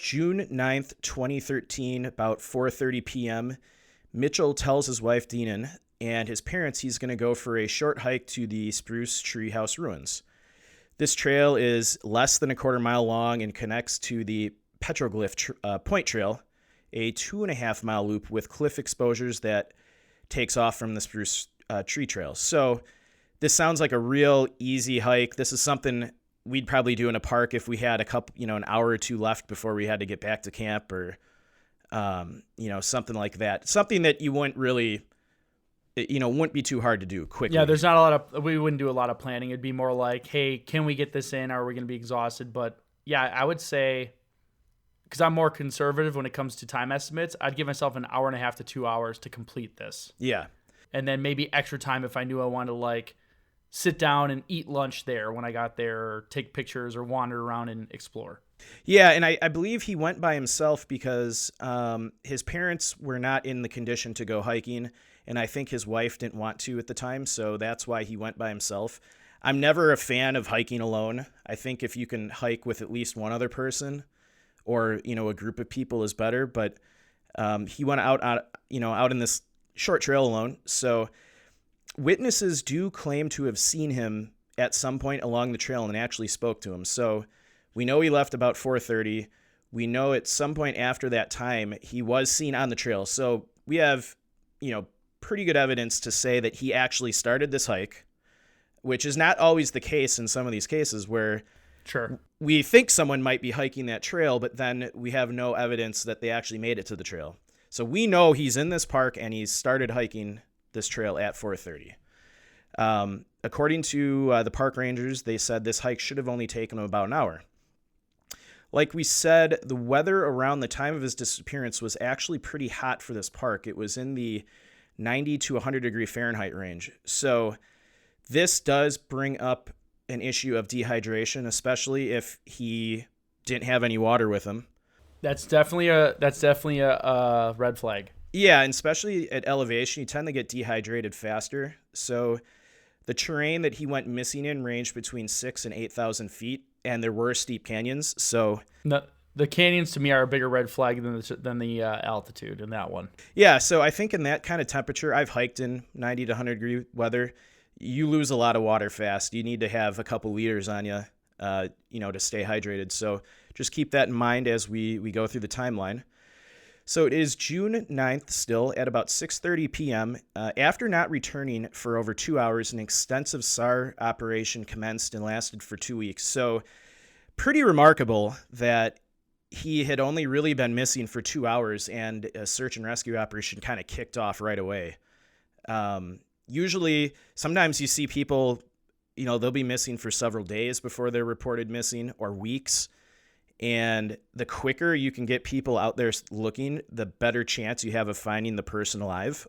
June 9th, 2013, about 4:30 p.m., Mitchell tells his wife, Deanan, and his parents he's going to go for a short hike to the Spruce Tree House ruins. This trail is less than a quarter mile long and connects to the Petroglyph Point Trail, a 2.5-mile loop with cliff exposures that takes off from the Spruce Tree Trail. So this sounds like a real easy hike. This is something we'd probably do in a park if we had an hour or two left before we had to get back to camp, or, something like that. Something that you wouldn't really, wouldn't be too hard to do quickly. Yeah, we wouldn't do a lot of planning. It'd be more like, hey, can we get this in? Or are we going to be exhausted? But yeah, I would say, because I'm more conservative when it comes to time estimates, I'd give myself an hour and a half to 2 hours to complete this. Yeah. And then maybe extra time if I knew I wanted to sit down and eat lunch there when I got there, or take pictures or wander around and explore. Yeah, and I believe he went by himself because his parents were not in the condition to go hiking, and I think his wife didn't want to at the time, so that's why he went by himself. I'm never a fan of hiking alone. I think if you can hike with at least one other person, or a group of people is better, but he went out in this short trail alone. So witnesses do claim to have seen him at some point along the trail and actually spoke to him. So we know he left about 4:30. We know at some point after that time he was seen on the trail. So we have, pretty good evidence to say that he actually started this hike, which is not always the case in some of these cases where sure, we think someone might be hiking that trail, but then we have no evidence that they actually made it to the trail. So we know he's in this park and he's started hiking this trail at 4:30. According to the park rangers, they said this hike should have only taken him about an hour. Like we said, the weather around the time of his disappearance was actually pretty hot for this park. It was in the 90 to 100 degree Fahrenheit range. So this does bring up an issue of dehydration, especially if he didn't have any water with him. That's definitely a red flag. Yeah, and especially at elevation, you tend to get dehydrated faster. So the terrain that he went missing in ranged between 6,000 and 8,000 feet, and there were steep canyons. So the canyons to me are a bigger red flag than the altitude in that one. Yeah, so I think in that kind of temperature, I've hiked in 90 to 100 degree weather. You lose a lot of water fast. You need to have a couple liters on you, to stay hydrated. So just keep that in mind as we go through the timeline. So it is June 9th still at about 6:30 p.m. After not returning for over 2 hours, an extensive SAR operation commenced and lasted for 2 weeks. So pretty remarkable that he had only really been missing for 2 hours and a search and rescue operation kind of kicked off right away. Usually, sometimes you see people, they'll be missing for several days before they're reported missing, or weeks. And the quicker you can get people out there looking, the better chance you have of finding the person alive.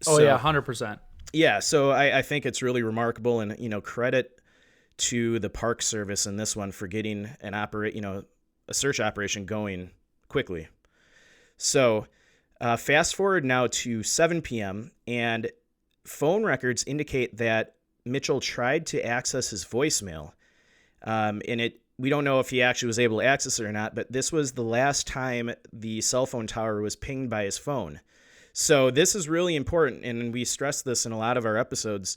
Yeah, 100%. Yeah, so I think it's really remarkable, and credit to the Park Service in this one for getting a search operation going quickly. So fast forward now to 7 p.m. and phone records indicate that Mitchell tried to access his voicemail, we don't know if he actually was able to access it or not, but this was the last time the cell phone tower was pinged by his phone. So this is really important, and we stress this in a lot of our episodes.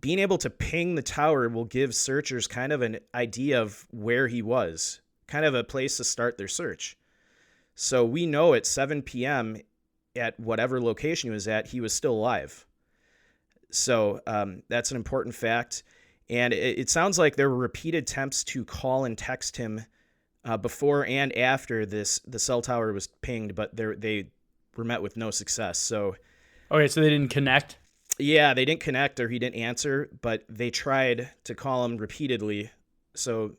Being able to ping the tower will give searchers kind of an idea of where he was, kind of a place to start their search. So we know at 7 p.m. at whatever location he was at, he was still alive. So that's an important fact. And it sounds like there were repeated attempts to call and text him before and after the cell tower was pinged, but they were met with no success. So, okay, so they didn't connect? Yeah, they didn't connect, or he didn't answer, but they tried to call him repeatedly. So,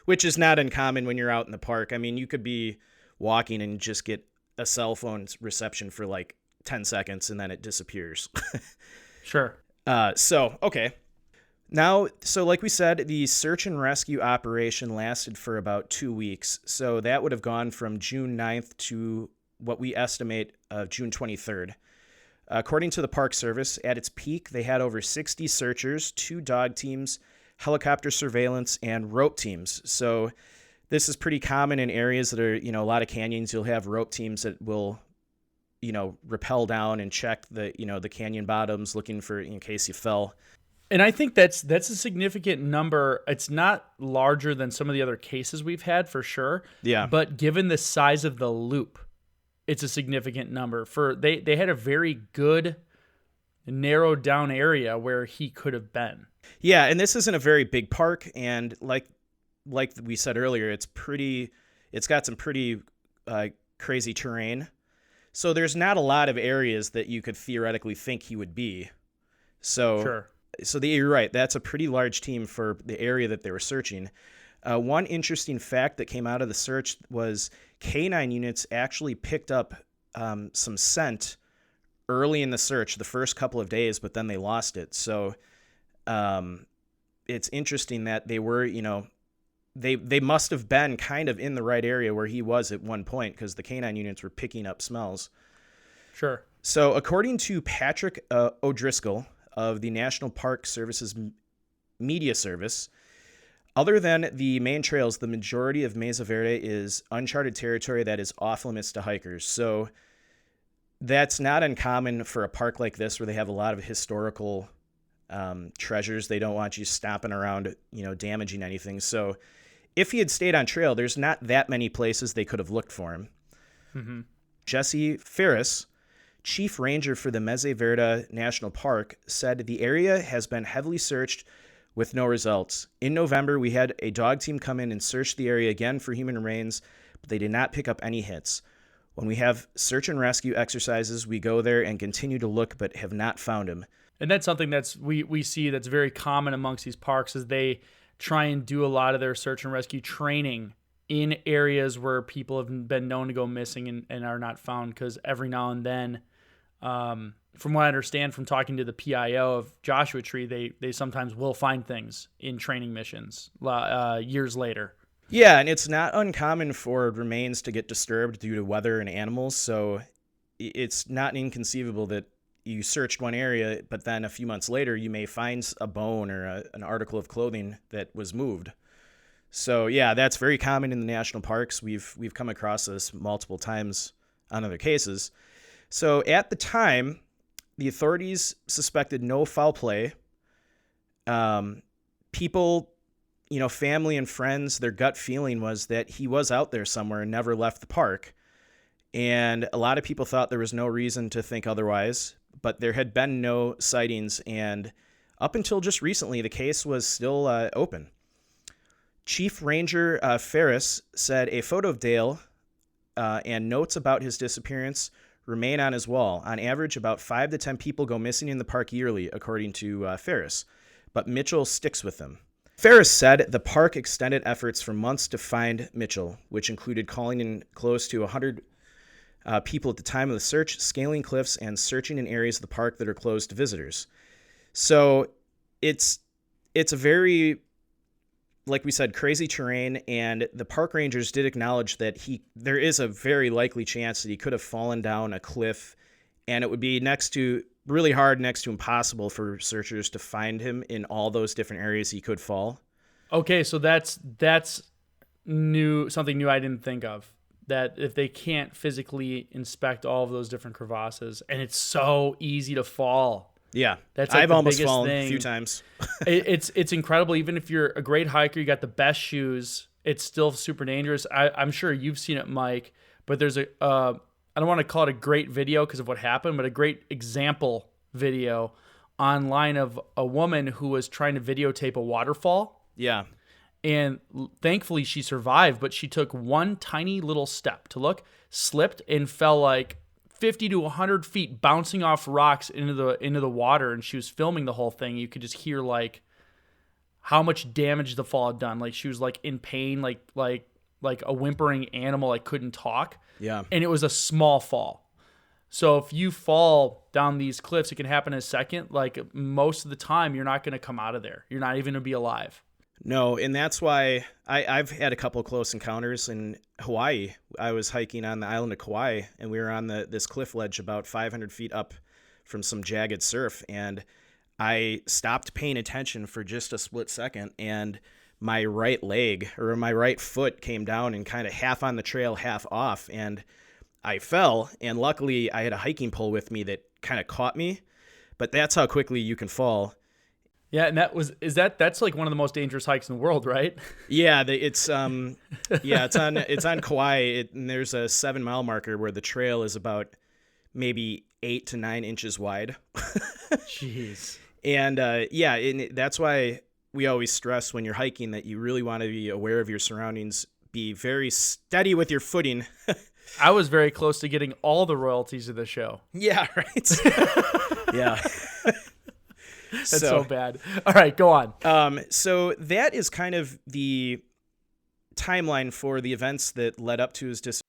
which is not uncommon when you're out in the park. I mean, you could be walking and just get a cell phone reception for like 10 seconds and then it disappears. Sure. Okay. Now, so like we said, the search and rescue operation lasted for about 2 weeks. So that would have gone from June 9th to what we estimate June 23rd. According to the Park Service, at its peak, they had over 60 searchers, 2 dog teams, helicopter surveillance, and rope teams. So This is pretty common in areas that are, a lot of canyons. You'll have rope teams that will, rappel down and check the canyon bottoms, looking for in case you fell. And I think that's a significant number. It's not larger than some of the other cases we've had for sure. Yeah. But given the size of the loop, it's a significant number. They had a very good narrowed down area where he could have been. Yeah, and this isn't a very big park, and like we said earlier, it's got some pretty crazy terrain. So there's not a lot of areas that you could theoretically think he would be. So Sure. So you're right. That's a pretty large team for the area that they were searching. One interesting fact that came out of the search was canine units actually picked up some scent early in the search, the first couple of days, but then they lost it. So it's interesting that they were, they must have been kind of in the right area where he was at one point, because the canine units were picking up smells. Sure. So according to Patrick O'Driscoll of the National Park Service's media service, other than the main trails, the majority of Mesa Verde is uncharted territory that is off limits to hikers. So that's not uncommon for a park like this, where they have a lot of historical treasures. They don't want you stomping around, damaging anything. So if he had stayed on trail, there's not that many places they could have looked for him. Mm-hmm. Jesse Ferris, chief ranger for the Mesa Verde National Park, said the area has been heavily searched with no results. In November, we had a dog team come in and search the area again for human remains, but they did not pick up any hits. When we have search and rescue exercises, we go there and continue to look, but have not found him. And that's something we see that's very common amongst these parks, is they try and do a lot of their search and rescue training in areas where people have been known to go missing and are not found, because every now and then, from what I understand from talking to the PIO of Joshua Tree, they sometimes will find things in training missions years later. Yeah, and it's not uncommon for remains to get disturbed due to weather and animals, so it's not inconceivable that you searched one area, but then a few months later you may find a bone or an article of clothing that was moved. So yeah, that's very common in the national parks. We've come across this multiple times on other cases. So at the time, the authorities suspected no foul play. People, family and friends, their gut feeling was that he was out there somewhere and never left the park. And a lot of people thought there was no reason to think otherwise, but there had been no sightings. And up until just recently, the case was still open. Chief Ranger Ferris said a photo of Dale and notes about his disappearance remain on his wall. On average, about 5 to 10 people go missing in the park yearly, according to Ferris, but Mitchell sticks with them. Ferris said the park extended efforts for months to find Mitchell, which included calling in close to 100 people at the time of the search, scaling cliffs, and searching in areas of the park that are closed to visitors. So it's a very, like we said, crazy terrain, and the park rangers did acknowledge that there is a very likely chance that he could have fallen down a cliff, and it would be really hard, next to impossible for searchers to find him in all those different areas he could fall. Okay, so that's new, something new I didn't think of. That if they can't physically inspect all of those different crevasses, and it's so easy to fall. Yeah, that's like I've the almost biggest fallen thing. a few times. It's incredible. Even if you're a great hiker, you got the best shoes, it's still super dangerous. I'm sure you've seen it, Mike, but there's I don't want to call it a great video because of what happened, but a great example video online of a woman who was trying to videotape a waterfall. Yeah. And thankfully she survived, but she took one tiny little step to look, slipped, and fell like 50 to 100 feet, bouncing off rocks into the water. And she was filming the whole thing. You could just hear like how much damage the fall had done. Like she was like in pain, like a whimpering animal, like couldn't talk. Yeah. And it was a small fall. So if you fall down these cliffs, it can happen in a second. Like most of the time, you're not going to come out of there. You're not even going to be alive. No, and that's why I've had a couple close encounters in Hawaii. I was hiking on the island of Kauai, and we were on this cliff ledge about 500 feet up from some jagged surf, and I stopped paying attention for just a split second, and my right leg or my right foot came down and kind of half on the trail, half off. And I fell. And luckily I had a hiking pole with me that kind of caught me. But that's how quickly you can fall. Yeah, and that's like one of the most dangerous hikes in the world, right? Yeah, it's on Kauai, and there's a 7 mile marker where the trail is about maybe 8 to 9 inches wide. Jeez. And and that's why we always stress when you're hiking that you really want to be aware of your surroundings, be very steady with your footing. I was very close to getting all the royalties of the show. Yeah, right. Yeah. That's so bad. All right, go on. So that is kind of the timeline for the events that led up to his disappearance.